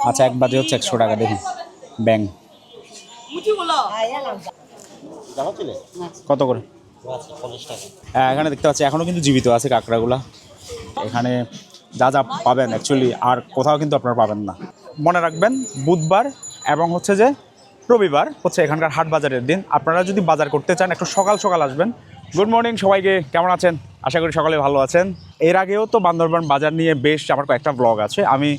আচ্ছা এক বাজে হচ্ছে 100 টাকা দেখুন ব্যাং কত করে এখানে দেখতে পাচ্ছি এখনও কিন্তু জীবিত আছে কাঁকড়াগুলা এখানে যা যা পাবেন অ্যাকচুয়ালি আর কোথাও কিন্তু আপনারা পাবেন না মনে রাখবেন বুধবার এবং হচ্ছে যে রবিবার হচ্ছে এখানকার হাট বাজারের দিন আপনারা যদি বাজার করতে চান একটু সকাল সকাল আসবেন গুড মর্নিং সবাইকে কেমন আছেন আশা করি সকালে ভালো আছেন এর আগেও তো বান্দরবান বাজার নিয়ে বেশ আমার কয়েকটা ব্লগ আছে আমি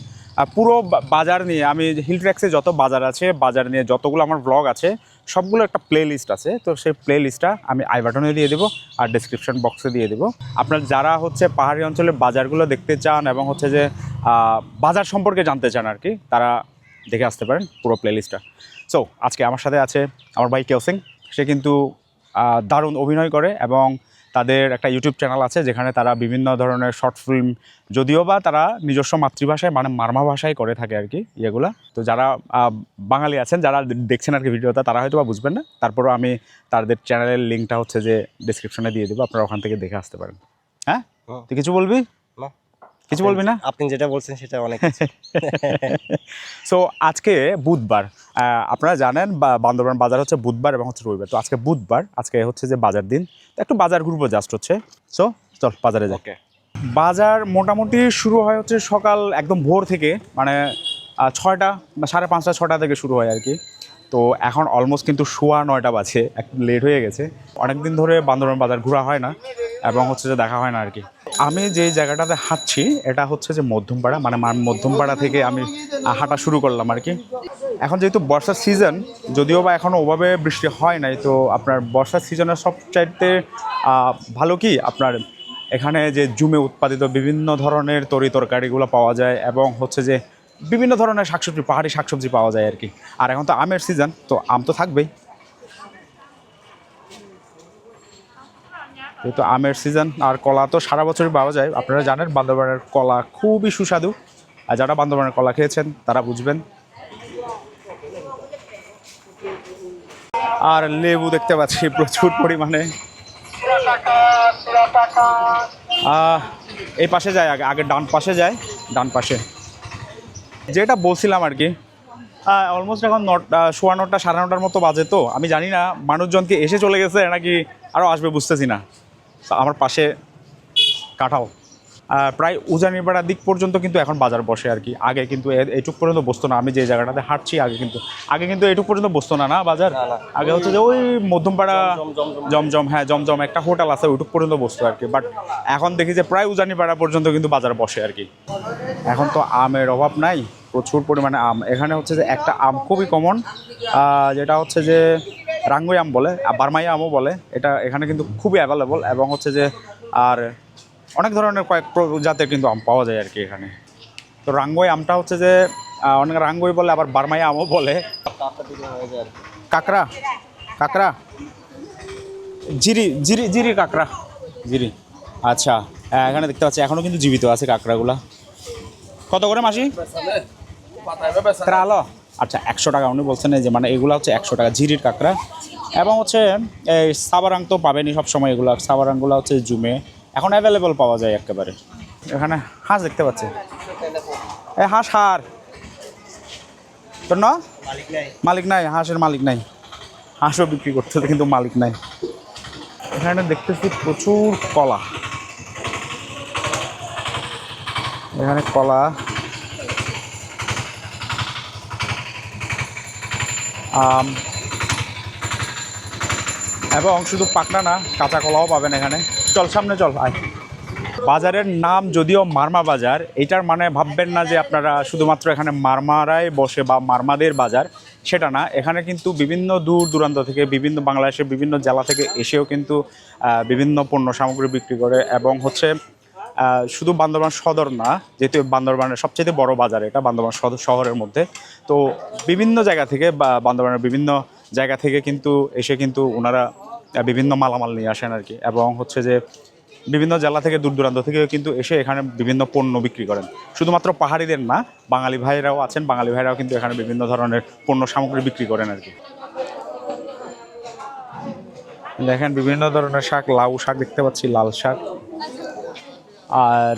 পুরো বাজার নিয়ে আমি হিল ট্র্যাক্সে যত বাজার আছে বাজার নিয়ে যতগুলো আমার ব্লগ আছে সবগুলো একটা প্লে লিস্ট আছে তো সেই প্লে লিস্টটা আমি আই বাটনে দিয়ে দেবো আর ডেসক্রিপশন বক্সে দিয়ে দেবো আপনার যারা হচ্ছে পাহাড়ি অঞ্চলের বাজারগুলো দেখতে চান এবং হচ্ছে যে বাজার সম্পর্কে জানতে চান আর কি তারা দেখে আসতে পারেন পুরো প্লে লিস্টটা সো আজকে আমার সাথে আছে আমার ভাই কেও সিং সে কিন্তু দারুণ অভিনয় করে এবং তাদের একটা ইউটিউব চ্যানেল আছে যেখানে তারা বিভিন্ন ধরনের শর্ট ফিল্ম যদিও বা তারা নিজস্ব মাতৃভাষায় মানে মারমা ভাষায় করে থাকে আর কি ইয়েগুলা তো যারা বাঙালি আছেন যারা দেখছেন আর কি ভিডিওটা তারা হয়তো বা বুঝবেন না তারপরও আমি তাদের চ্যানেলের লিঙ্কটা হচ্ছে যে ডিসক্রিপশনে দিয়ে দেবো আপনারা ওখান থেকে দেখে আসতে পারেন হ্যাঁ তুই কিছু বলবি কিছু বলবি না আপনি যেটা বলছেন সেটা অনেক সো আজকে বুধবার আপনারা জানেন বান্দরবান বাজার হচ্ছে বুধবার এবং হচ্ছে রবিবার তো আজকে বুধবার আজকে হচ্ছে যে বাজার দিন একটু বাজার ঘুরবো জাস্ট হচ্ছে সো চল বাজারে যাই বাজার মোটামুটি শুরু হয় হচ্ছে সকাল একদম ভোর থেকে মানে 6টা 5:30 6টা থেকে শুরু হয় আর কি তো এখন অলমোস্ট কিন্তু 9:15 বাজে একটু লেট হয়ে গেছে অনেকদিন ধরে বান্দরবান বাজার ঘোরা হয় না এবং হচ্ছে যে দেখা হয় না আর কি আমি যে জায়গাটাতে হাঁটছি এটা হচ্ছে যে মধ্যমপাড়া মানে মধ্যমপাড়া থেকে আমি হাঁটা শুরু করলাম আর কি এখন যেহেতু বর্ষার সিজন যদিও বা এখনও ওভাবে বৃষ্টি হয় নাই তো আপনার বর্ষার সিজনের সবচাইতে ভালো কি আপনার এখানে যে জুমে উৎপাদিত বিভিন্ন ধরনের তরকারিগুলো পাওয়া যায় এবং হচ্ছে যে বিভিন্ন ধরনের শাকসবজি পাহাড়ি শাকসবজি পাওয়া যায় আর কি আর এখন তো আমের সিজন তো আম তো থাকবেই যেহেতু আমের সিজন আর কলা তো সারা বছরই পাওয়া যায় আপনারা জানেন বান্দরবানের কলা খুবই সুস্বাদু আর যারা বান্দরবানের কলা খেয়েছেন তারা বুঝবেন আর লেবু দেখতে পাচ্ছি প্রচুর পরিমাণে এই পাশে যায় আগে ডান পাশে যায় ডান পাশে যেটা বলছিলাম আর কি অলমোস্ট এখন 9:15 9:30 মতো বাজে তো আমি জানি না মানুষজনকে এসে চলে গেছে নাকি আরও আসবে বুঝতেছি না আমার পাশে কাঁঠাল প্রায় উজানিপাড়ার দিক পর্যন্ত কিন্তু এখন বাজার বসে আর কি আগে কিন্তু এইটুক পর্যন্ত বসতো না আমি যে জায়গাটাতে হাঁটছি আগে কিন্তু এইটুক পর্যন্ত বসতো না বাজার আগে হচ্ছে যে ওই মধ্যমপাড়া জমজম হ্যাঁ জমজম একটা হোটেল আছে ওইটুক পর্যন্ত বসতো আর কি বাট এখন দেখি যে প্রায় উজানিপাড়া পর্যন্ত কিন্তু বাজার বসে আর কি এখন তো আমের অভাব নাই প্রচুর পরিমাণে আম এখানে হচ্ছে যে একটা আম খুবই কমন যেটা হচ্ছে যে রাঙ্গুই আম বলে বারমাইয়া আমও বলে এটা এখানে কিন্তু খুবই অ্যাভেলেবল এবং হচ্ছে যে আর অনেক ধরনের কয়েক জাতের কিন্তু আম পাওয়া যায় আর কি এখানে তো রাঙ্গুই আমটা হচ্ছে যে অনেক রাঙ্গুই বলে আবার বারমাইয়া আমও বলে কাঁকড়া কাঁকড়া জিরি কাঁকড়া জিরি আচ্ছা এখানে দেখতে পাচ্ছি এখনও কিন্তু জীবিত আছে কাঁকড়াগুলা কত করে মাসি আলো আচ্ছা 100 টাকা উনি বলছেন যে মানে এগুলো হচ্ছে 100 টাকা ঝিরির কাঁকড়া এবং হচ্ছে এই সাবারাং তো পাবেনি সবসময় এগুলো সাবারাংগুলো হচ্ছে জুমে এখন অ্যাভেলেবল পাওয়া যায় একেবারে এখানে হাঁস দেখতে পাচ্ছি এই হাঁস হার তোর না মালিক নাই হাঁসের মালিক নাই হাঁসও বিক্রি করতে কিন্তু মালিক নাই এখানে দেখতেছি প্রচুর কলা এখানে কলা আম এবং শুধু পাকনা না কাঁচা কলাও পাবেন এখানে চল সামনে চল আয় বাজারের নাম যদিও মারমা বাজার এটার মানে ভাববেন না যে আপনারা শুধুমাত্র এখানে মারমারাই বসে বা মারমাদের বাজার সেটা না এখানে কিন্তু বিভিন্ন দূর দূরান্ত থেকে বিভিন্ন বাংলাদেশের বিভিন্ন জেলা থেকে এসেও কিন্তু বিভিন্ন পণ্য সামগ্রী বিক্রি করে এবং হচ্ছে শুধু বান্দরবান সদর না যেহেতু বান্দরবানের সবচেয়ে বড় বাজার এটা বান্দরবান শহরের মধ্যে তো বিভিন্ন জায়গা থেকে বা বান্দরবানের বিভিন্ন জায়গা থেকে কিন্তু এসে কিন্তু ওনারা বিভিন্ন মালামাল নিয়ে আসেন আর কি এবং হচ্ছে যে বিভিন্ন জেলা থেকে দূর দূরান্ত থেকে কিন্তু এসে এখানে বিভিন্ন পণ্য বিক্রি করেন শুধুমাত্র পাহাড়িদের না বাঙালি ভাইরাও আছেন বাঙালি ভাইরাও কিন্তু এখানে বিভিন্ন ধরনের পণ্য সামগ্রী বিক্রি করেন আর কি দেখেন বিভিন্ন ধরনের শাক লাউ শাক দেখতে পাচ্ছি লাল শাক আর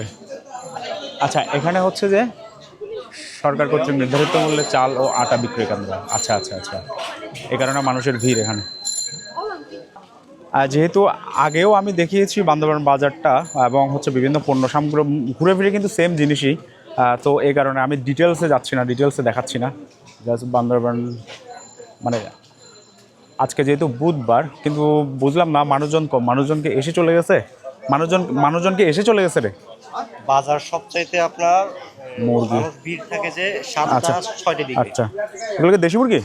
আচ্ছা এখানে হচ্ছে যে সরকার কর্তৃক নির্ধারিত মূল্যে চাল ও আটা বিক্রয় কেন্দ্র। আচ্ছা আচ্ছা আচ্ছা, এই কারণে মানুষের ভিড় এখানে। আর যেহেতু আগেও আমি দেখিয়েছি বান্দরবান বাজারটা এবং হচ্ছে বিভিন্ন পণ্য সামগ্রী ঘুরে ফিরে কিন্তু সেম জিনিসই, তো এই কারণে আমি ডিটেলসে যাচ্ছি না, ডিটেলসে দেখাচ্ছি না। জাস্ট বান্দরবান মানে আজকে যেহেতু বুধবার, কিন্তু বুঝলাম না মানুষজন কম, মানুষজনকে এসে চলে গেছে, মানুষজনকে এসে চলে গেছে রে। বাজার সবচাইতে আপনার মুরগি ভিড় থাকে যে 7টা 6টার দিকে। আচ্ছা, এগুলোকে দেশি মুরগি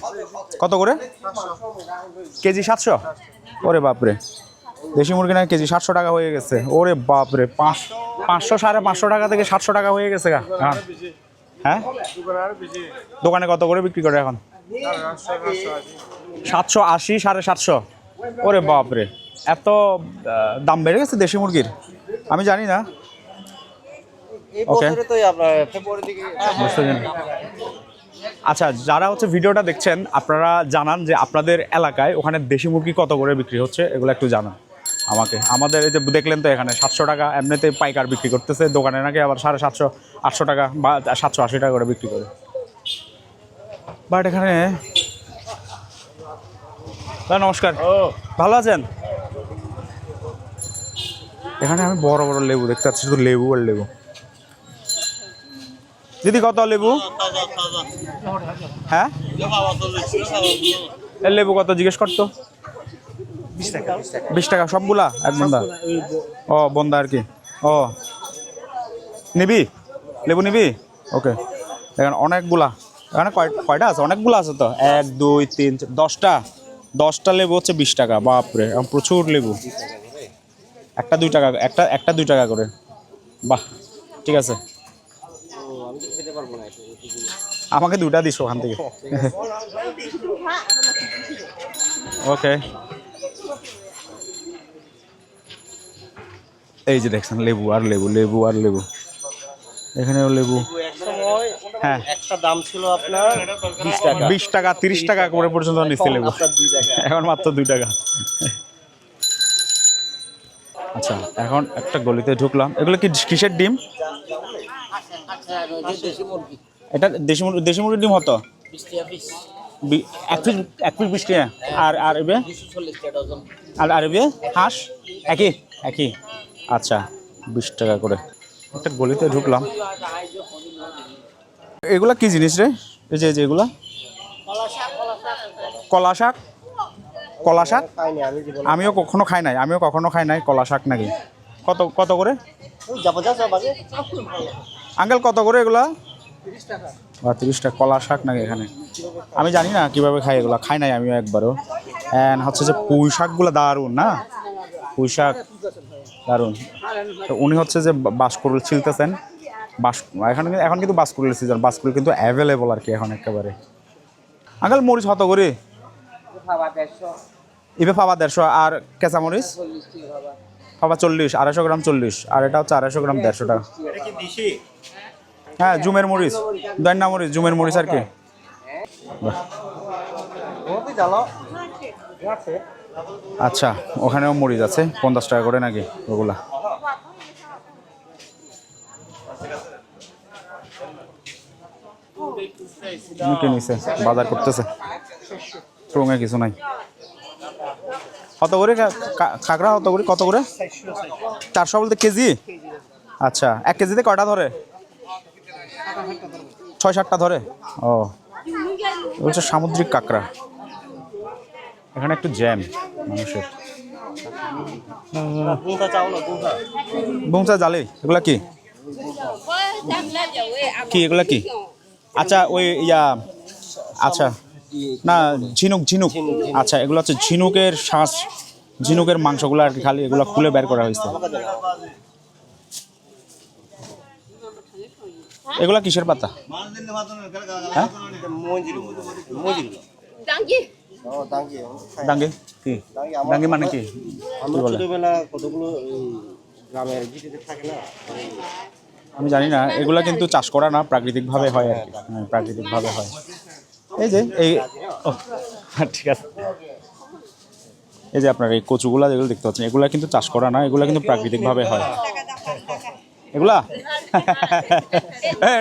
কত করে কেজি? 700? ওরে বাপরে, দেশি মুরগি না কেজি 700 টাকা হয়ে গেছে। ওরে বাপরে, 500 550 টাকা থেকে 700 টাকা হয়ে গেছে গা। হ্যাঁ, দোকানে কত করে বিক্রি করে এখন? 780, 750। ওরে বাপরে, এত দাম বেড়ে গেছে দেশি মুরগির, আমি জানি না। ওকে, আচ্ছা, যারা হচ্ছে ভিডিওটা দেখছেন আপনারা জানান যে আপনাদের এলাকায় ওখানে দেশি মুরগি কত করে বিক্রি হচ্ছে, এগুলো একটু জানান আমাকে। আমাদের এই যে দেখলেন তো এখানে 700 টাকা এমনিতে পাইকার বিক্রি করতেছে, দোকানে নাকি আবার 750 800 টাকা বা 780 টাকা করে বিক্রি করে। বাট এখানে নমস্কার, ভালো আছেন? এখানে আমি বড় বড় লেবু দেখতে পাচ্ছি, শুধু লেবু আর লেবু। দিদি কত লেবু? হ্যাঁ, এর লেবু কত জিজ্ঞেস করতো? 20 টাকা সবগুলা এক বন্দা? ও বন্দা আর কি। ও নিবি লেবু নিবি? ওকে, এখানে অনেকগুলা, এখানে কয়টা আছে? অনেকগুলো আছে তো, 1 2 3 10টা লেবু হচ্ছে 20 টাকা। বাপরে, প্রচুর লেবু। একটা 2 টাকা, একটা 2 টাকা করে। বাহ, ঠিক আছে, আমাকে 2টা দিস ওখান থেকে। ওকে, এই যে দেখছেন লেবু আর লেবু, লেবু আর লেবু, এখানেও লেবু। হ্যাঁ, একটা দাম ছিল আপনার 20 টাকা 30 টাকা করে পর্যন্ত নিচ্ছে লেবু, এখন মাত্র 2 টাকা। আচ্ছা, এখন একটা গলিতে ঢুকলাম। এগুলো কি কিসের ডিম? এটা দেশি মুরগির ডিম হতো 1 পিস 20 টাকা। আর এবে আর এবে হাঁস একই। আচ্ছা, 20 টাকা করে। একটা গলিতে ঢুকলাম। এগুলা কি জিনিস রে? এই যে এগুলা কলা শাক। কলা শাক আমিও কখনো খাই নাই। কলা শাক নাকি? কত করে আঙ্কেল, কত করে এগুলা? 30 টাকা। কলা শাক নাকি এখানে? আমি জানি না কিভাবে খাই এগুলা, খাই নাই আমিও একবারও। অ্যান্ড হচ্ছে যে পুঁই শাকগুলো দারুণ না, পুঁই শাক দারুণ। তো উনি হচ্ছে যে বাঁশকুড়ুল ছিলতেছেন। এখন কিন্তু বাঁশকুড়ুলের সিজন, বাঁশকুড়ুল কিন্তু অ্যাভেলেবল আর কি এখন একেবারে। আঙ্কেল, মরিচ কত করে? ইবে ফাবা 150। আর কেঁচা মরিচ ফাবা 40, 250 গ্রাম 40। আর এটা হচ্ছে 250 গ্রাম 150 টাকা। হ্যাঁ, জুমের মরিচ, দৈন্যা মরিচ, জুমের মরিচ আর কি। আচ্ছা, ওখানেও মরিচ আছে 50 টাকা করে নাকি ওগুলা? নিচে বাজার করতেছে, ট্রঙে কিছু নাই। কত করে কাঁকড়া? কত করে? 400 বলতে কেজি? আচ্ছা, 1 কেজিতে কয়টা ধরে? 6-7টা ধরে। ও, হচ্ছে সামুদ্রিক কাঁকড়া। এখানে একটু জ্যাম মানুষের। বুংসা জালি, এগুলা কি? এগুলা কি? আচ্ছা, ওই আচ্ছা, না, ঝিনুক। আচ্ছা, এগুলো হচ্ছে ঝিনুকের শ্বাস, ঝিনুকের মাংসগুলো আর কি, খালি এগুলো খুলে বের করা হয়েছে। এগুলা কিসের পাতা? হ্যাঁ, ডাঙ্গি কি? ডাঙ্গি মানে কি? আমি জানি না, এগুলা কিন্তু চাষ করা না, প্রাকৃতিকভাবে হয় আর কি, প্রাকৃতিকভাবে হয়। এই যে ঠিক আছে, এই যে আপনার এই কচুগুলা যেগুলো দেখতে পাচ্ছেন, এগুলা কিন্তু চাষ করা না, এগুলা কিন্তু প্রাকৃতিকভাবে হয়। এগুলা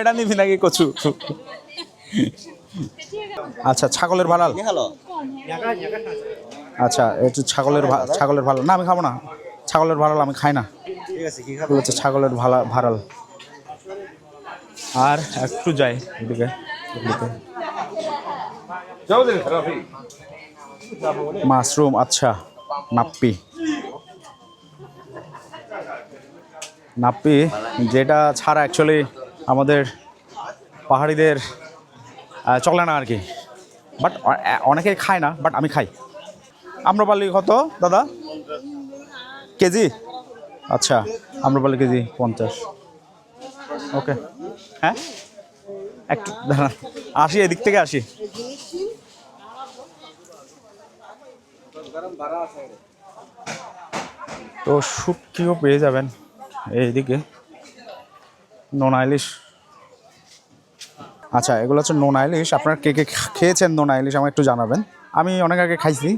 এটা নিবি নাকি কচু? আচ্ছা, ছাগলের ভাড়াল। আচ্ছা, একটু ছাগলের ভাড়াল না, আমি খাবো না ছাগলের ভাড়াল, আমি খাই না। এগুলো হচ্ছে ছাগলের ভাড়াল। আর একটু যাই এদিকে, মাশরুম। আচ্ছা, নাপ্পি যেটা ছাড়া অ্যাকচুয়ালি আমাদের পাহাড়িদের চলে না আর কি, বাট অনেকে খায় না, বাট আমি খাই। আম্রপালি কত দাদা কেজি? আচ্ছা, আম্রপালি কেজি 50। ওকে, হ্যাঁ একটু দাঁড়ান, আসি এদিক থেকে আসি। তো শুটকিও পেয়ে যাবেন এইদিকে, নোনা ইলিশ। আচ্ছা, এগুলো হচ্ছে নোনা ইলিশ। আপনারা কে কে খেয়েছেন নোনা ইলিশ আমার একটু জানাবেন। আমি অনেক আগে খাইছি,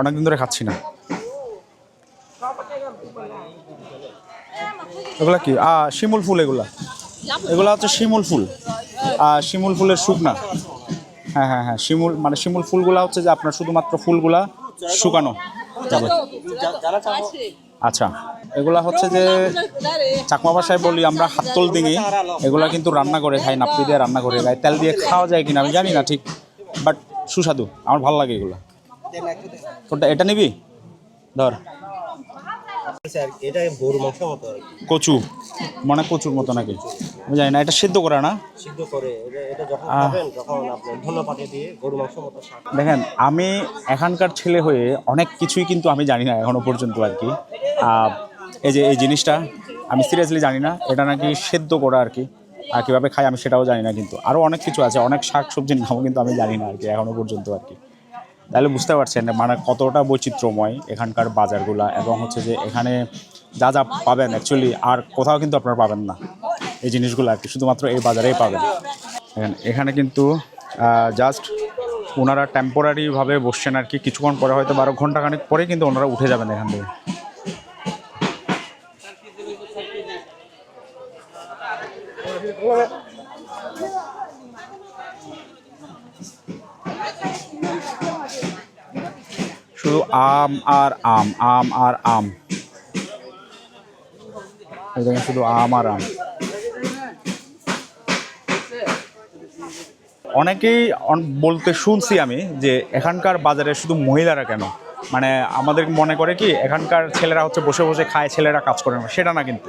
অনেকদিন ধরে খাচ্ছি না। এগুলা কি? শিমুল ফুল। এগুলা হচ্ছে শিমুল ফুল, শিমুল ফুলের শুকনা। হ্যাঁ হ্যাঁ হ্যাঁ, শিমুল ফুলগুলা হচ্ছে যে আপনার শুধুমাত্র ফুলগুলা শুকানো যাবে। আচ্ছা, এগুলা হচ্ছে যে চাকমা ভাষায় বলি আমরা হাতল ডিঙি। এগুলা কিন্তু রান্না করে খাই, নাপ্পি দিয়ে রান্না করে খাই। তেল দিয়ে খাওয়া যায় কিনা আমি জানি না ঠিক, বাট সুস্বাদু, আমার ভালো লাগে এগুলা। তোরটা এটা নিবি? ধর, এটা গরু মাংস মতো কচু, মানে কচুর মতো নাকি আমি জানি না। এটা সিদ্ধ করা না? সিদ্ধ করে এটা যখন খাবেন তখন আপনি ধনেপাতা দিয়ে গরু মাংস মতো। দেখেন, আমি এখানকার ছেলে হয়ে অনেক কিছুই কিন্তু আমি জানি না এখনো পর্যন্ত আর কি। এই যে এই জিনিসটা আমি সিরিয়াসলি জানি না, এটা নাকি সেদ্ধ করা আর কি, আর কীভাবে খাই আমি সেটাও জানি না। কিন্তু আরও অনেক কিছু আছে, অনেক শাক সবজির নামও কিন্তু আমি জানি না আর কি এখনো পর্যন্ত আর কি। তাহলে বুঝতে পারছেন মানে কতটা বৈচিত্র্যময় এখানকার বাজারগুলা, এবং হচ্ছে যে এখানে যা যা পাবেন অ্যাকচুয়ালি আর কোথাও কিন্তু আপনারা পাবেন না এই জিনিসগুলো আর কি, শুধুমাত্র এই বাজারেই পাবেন। এখানে কিন্তু জাস্ট ওনারা টেম্পোরারিভাবে বসছেন আর কি, কিছুক্ষণ পরে হয়তো 12 ঘন্টাখানেক পরে কিন্তু ওনারা উঠে যাবেন এখান থেকে। শুধু আম আর আম, আম আর আম, দেখেন শুধু আম আর আম। অনেকেই বলতে শুনছি আমি যে এখানকার বাজারে শুধু মহিলারা কেন, মানে আমাদের মনে করে কি এখানকার ছেলেরা হচ্ছে বসে বসে খায়, ছেলেরা কাজ করে না, সেটা না কিন্তু।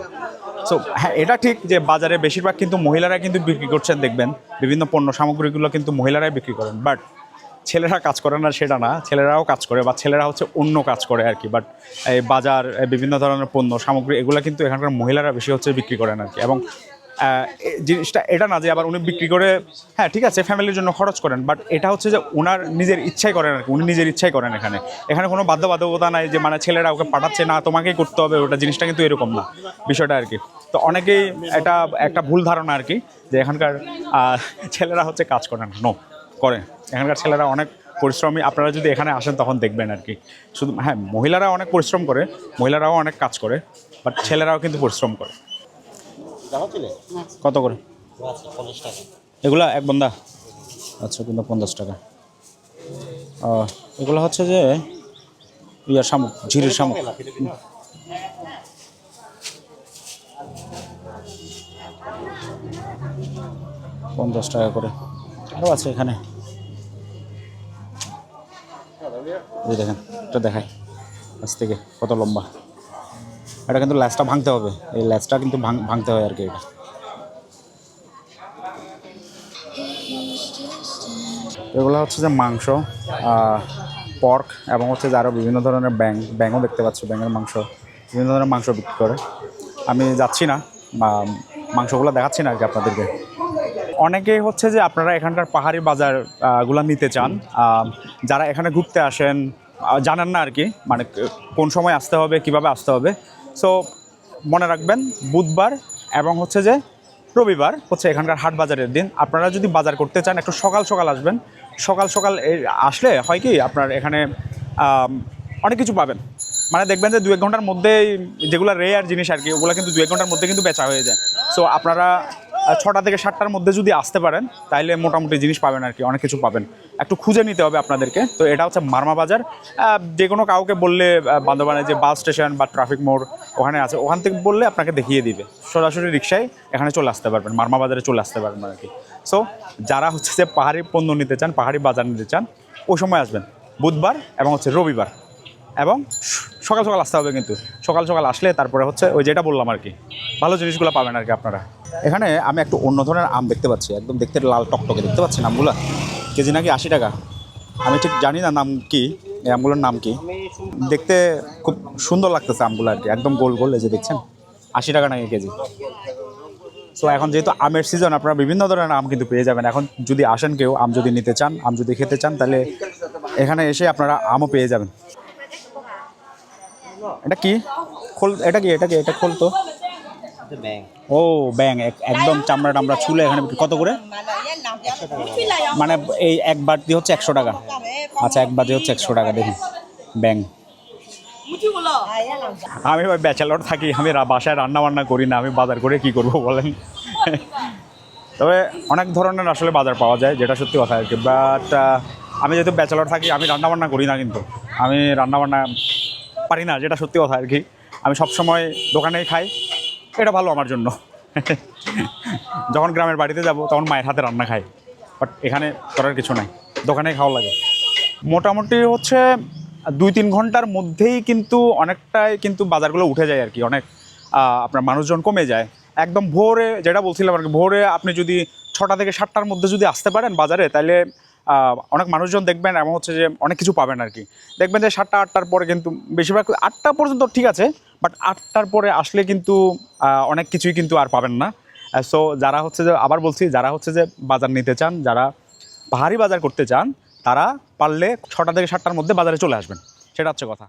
সো হ্যাঁ, এটা ঠিক যে বাজারে বেশিরভাগ কিন্তু মহিলারা কিন্তু বিক্রি করছেন, দেখবেন বিভিন্ন পণ্য সামগ্রীগুলো কিন্তু মহিলারাই বিক্রি করেন, বাট ছেলেরা কাজ করে না সেটা না, ছেলেরাও কাজ করে, বা ছেলেরা হচ্ছে অন্য কাজ করে আর কি। বাট এই বাজার বিভিন্ন ধরনের পণ্য সামগ্রী এগুলো কিন্তু এখানকার মহিলারা বেশি হচ্ছে বিক্রি করেন আর কি। এবং জিনিসটা এটা না যে আবার উনি বিক্রি করে, হ্যাঁ ঠিক আছে ফ্যামিলির জন্য খরচ করেন, বাট এটা হচ্ছে যে ওনার নিজের ইচ্ছাই করেন আর কি, উনি নিজের ইচ্ছাই করেন। এখানে কোনো বাধ্যবাধকতা নাই যে মানে ছেলেরা ওকে পাঠাচ্ছে না তোমাকেই করতে হবে, ওটা জিনিসটা কিন্তু এরকম না বিষয়টা আর কি। তো অনেকেই এটা একটা ভুল ধারণা আর কি, যে এখানকার ছেলেরা হচ্ছে কাজ করেন। নো, করেন। এখানকার ছেলেরা অনেক পরিশ্রমী, আপনারা যদি এখানে আসেন তখন দেখবেন আর কি। শুধু হ্যাঁ, মহিলারাও অনেক পরিশ্রম করে, মহিলারাও অনেক কাজ করে, বাট ছেলেরাও কিন্তু পরিশ্রম করে। কত করে এগুলা এক বন্ধা? আচ্ছা, কিন্তু 50 টাকা। এগুলো হচ্ছে যে ইয়ার শামুক, ঝিরির শামুক। 50 টাকা করে। আরও আছে এখানে, এই দেখেন, এটা দেখায় কাছ থেকে কত লম্বা। এটা কিন্তু ল্যাচটা ভাঙতে হবে, এই ল্যাচটা কিন্তু ভাঙতে হয় আর কি। এটা এগুলো হচ্ছে যে মাংস, পর্ক, এবং হচ্ছে যে আরও বিভিন্ন ধরনের ব্যাঙও দেখতে পাচ্ছি, ব্যাঙের মাংস, বিভিন্ন ধরনের মাংস বিক্রি করে। আমি যাচ্ছি না, মাংসগুলো দেখাচ্ছি না আর কি আপনাদেরকে। অনেকেই হচ্ছে যে আপনারা এখানকার পাহাড়ি বাজারগুলো নিতে চান, যারা এখানে ঘুরতে আসেন জানেন না আর কি, মানে কোন সময় আসতে হবে, কিভাবে আসতে হবে। সো মনে রাখবেন, বুধবার এবং হচ্ছে যে রবিবার হচ্ছে এখানকার হাট বাজারের দিন। আপনারা যদি বাজার করতে চান একটু সকাল সকাল আসবেন। সকাল সকাল আসলে হয় কি আপনার এখানে অনেক কিছু পাবেন, মানে দেখবেন যে 2-1 ঘন্টার মধ্যে যেগুলো রেয়ার জিনিস আর কি, ওগুলো কিন্তু 2-1 ঘন্টার মধ্যে কিন্তু বেচা হয়ে যায়। সো আপনারা 6টা থেকে 7টার মধ্যে যদি আসতে পারেন তাহলে মোটামুটি জিনিস পাবেন আর কি, অনেক কিছু পাবেন। একটু খুঁজে নিতে হবে আপনাদেরকে। তো এটা হচ্ছে মারমা বাজার। যে কোনো কাউকে বললে বান্দরবানে যে বাস স্টেশন বা ট্রাফিক মোড় ওখানে আছে, ওখান থেকে বললে আপনাকে দেখিয়ে দিবে। সরাসরি রিক্সায় এখানে চলে আসতে পারবেন, মারমা বাজারে চলে আসতে পারবেন আর কি। সো যারা হচ্ছে যে পাহাড়ি পণ্য নিতে চান, পাহাড়ি বাজার নিতে চান, ওই সময় আসবেন বুধবার এবং হচ্ছে রবিবার, এবং সকাল সকাল আসতে হবে। কিন্তু সকাল সকাল আসলে তারপরে হচ্ছে ওই যেটা বললাম আর কি, ভালো জিনিসগুলো পাবেন আর কি আপনারা। এখানে আমি একটু অন্য ধরনের আম দেখতে পাচ্ছি, একদম দেখতে লাল টকটকে দেখতে পাচ্ছেন। আমগুলো কেজি নাকি 80 টাকা। আমি ঠিক জানি না নাম কি, এই আমগুলোর নাম কি। দেখতে খুব সুন্দর লাগতেছে আমগুলো আর কি, একদম গোল গোল, এই যে দেখছেন 80 টাকা নাকি কেজি। সো এখন যেহেতু আমের সিজন, আপনারা বিভিন্ন ধরনের আম কিন্তু পেয়ে যাবেন। এখন যদি আসেন কেউ আম যদি নিতে চান, আম যদি খেতে চান, তাহলে এখানে এসে আপনারা আমও পেয়ে যাবেন। এটা কি খোল? এটা কি এটা খোল তো? ও ব্যাং, একদম চামড়া টামড়া ছুলে এখানে কত করে? মানে এই এক বাটি হচ্ছে 100 টাকা। আচ্ছা, এক বাটি হচ্ছে 100 টাকা। দেখুন ব্যাং। আমি ওই ব্যাচেলর থাকি, আমি বাসায় রান্না বান্না করি না, আমি বাজার করে কি করব বলেন। তবে অনেক ধরনের আসলে বাজার পাওয়া যায়, যেটা সত্যি কথা আর কি। বাট আমি যেহেতু ব্যাচেলর থাকি, আমি রান্না বান্না করি না, কিন্তু আমি রান্না বান্না পারি না, যেটা সত্যি কথা আর কি। আমি সবসময় দোকানেই খাই, এটা ভালো আমার জন্য। যখন গ্রামের বাড়িতে যাব তখন মায়ের হাতে রান্না খাই, বাট এখানে করার কিছু নাই, দোকানে খাওয়া লাগে। মোটামুটি হচ্ছে 2-3 ঘন্টার মধ্যেই কিন্তু অনেকটাই কিন্তু বাজারগুলো উঠে যায় আর কি, অনেক আপনার মানুষজন কমে যায়। একদম ভোরে, যেটা বলছিলাম আর কি, ভোরে আপনি যদি 6টা থেকে 7টার মধ্যে যদি আসতে পারেন বাজারে, তাহলে অনেক মানুষজন দেখবেন, এবং হচ্ছে যে অনেক কিছু পাবেন আর কি। দেখবেন যে 7টা 8টার পরে কিন্তু বেশিরভাগ 8টা পর্যন্ত ঠিক আছে, বাট 8টার পরে আসলে কিন্তু অনেক কিছুই কিন্তু আর পাবেন না। সো যারা হচ্ছে যে, আবার বলছি, যারা হচ্ছে যে বাজার নিতে চান, যারা পাহাড়ি বাজার করতে চান, তারা পারলে 6টা থেকে 7টার মধ্যে বাজারে চলে আসবেন, সেটা হচ্ছে কথা।